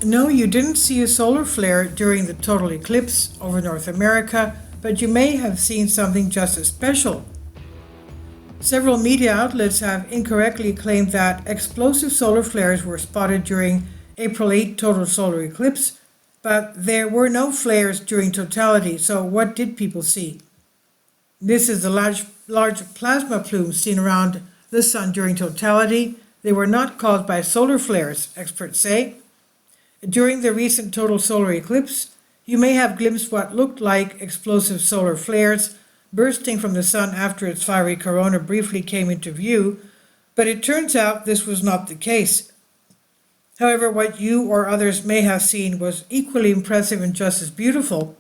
No, you didn't see a solar flare during the total eclipse over North America, but you may have seen something just as special. Several media outlets have incorrectly claimed that explosive solar flares were spotted during April 8 total solar eclipse, but there were no flares during totality, so what did people see? This is the large plasma plumes seen around the sun during totality. They were not caused by solar flares, experts say. During the recent total solar eclipse, you may have glimpsed what looked like explosive solar flares bursting from the sun after its fiery corona briefly came into view, but it turns out this was not the case. However, what you or others may have seen was equally impressive and just as beautiful.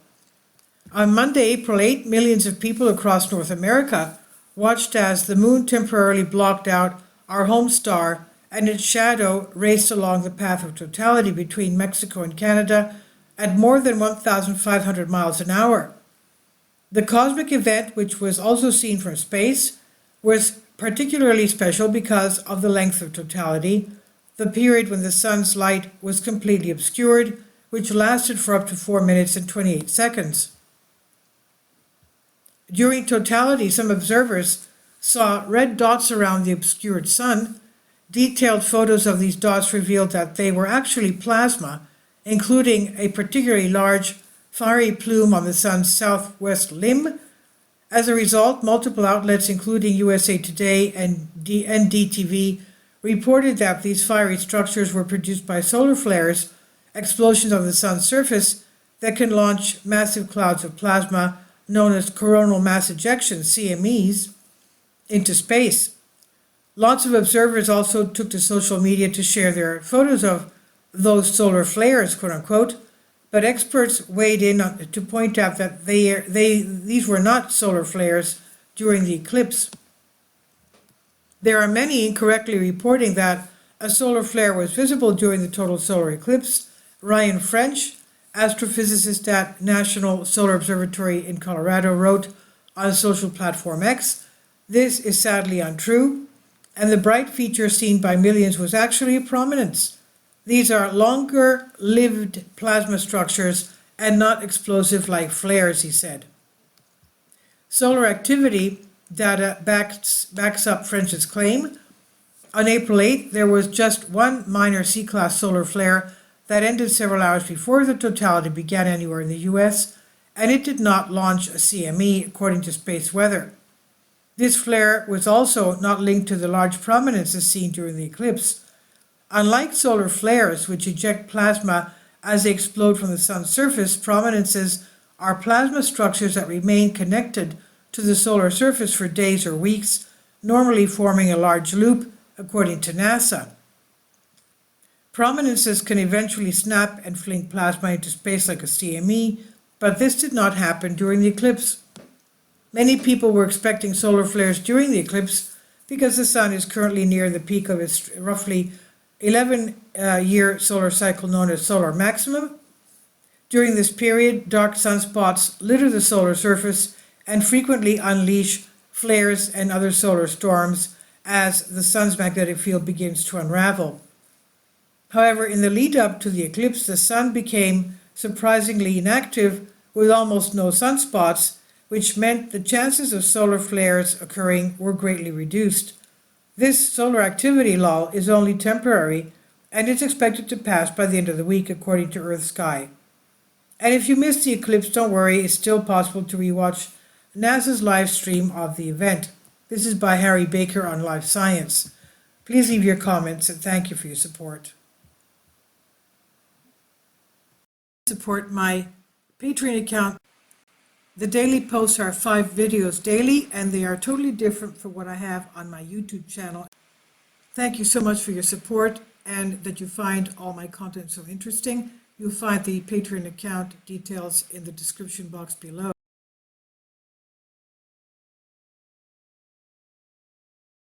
On Monday, April 8, millions of people across North America watched as the moon temporarily blocked out our home star and its shadow raced along the path of totality between Mexico and Canada at more than 1,500 miles an hour. The cosmic event, which was also seen from space, was particularly special because of the length of totality, the period when the sun's light was completely obscured, which lasted for up to 4 minutes and 28 seconds. During totality, some observers saw red dots around the obscured sun. Detailed photos of these dots revealed that they were actually plasma, including a particularly large fiery plume on the sun's southwest limb. As a result, multiple outlets, including USA Today and NDTV, reported that these fiery structures were produced by solar flares, explosions on the sun's surface that can launch massive clouds of plasma, known as coronal mass ejections, CMEs, into space. Lots of observers also took to social media to share their photos of those solar flares, quote unquote, but experts weighed in to point out that these were not solar flares during the eclipse. There are many incorrectly reporting that a solar flare was visible during the total solar eclipse. Ryan French, astrophysicist at National Solar Observatory in Colorado, wrote on social platform X, "This is sadly untrue, and the bright feature seen by millions was actually a prominence. These are longer-lived plasma structures and not explosive like flares," he said. Solar activity data backs up French's claim. On April 8th, there was just one minor C-class solar flare that ended several hours before the totality began anywhere in the US, and it did not launch a CME, according to space weather. This flare was also not linked to the large prominences seen during the eclipse. Unlike solar flares, which eject plasma as they explode from the sun's surface, prominences are plasma structures that remain connected to the solar surface for days or weeks, normally forming a large loop, according to NASA. Prominences can eventually snap and fling plasma into space like a CME, but this did not happen during the eclipse. Many people were expecting solar flares during the eclipse because the sun is currently near the peak of its roughly 11-year solar cycle known as solar maximum. During this period, dark sunspots litter the solar surface and frequently unleash flares and other solar storms as the sun's magnetic field begins to unravel. However, in the lead up to the eclipse, the sun became surprisingly inactive with almost no sunspots, which meant the chances of solar flares occurring were greatly reduced. This solar activity lull is only temporary, and it's expected to pass by the end of the week, according to Earth Sky. And if you missed the eclipse, don't worry, it's still possible to rewatch NASA's live stream of the event. This is by Harry Baker on Live Science. Please leave your comments, and thank you for your support. Support my Patreon account. The daily posts are 5 videos daily, and they are totally different from what I have on my YouTube channel. Thank you so much for your support and that you find all my content so interesting. You'll find the Patreon account details in the description box below.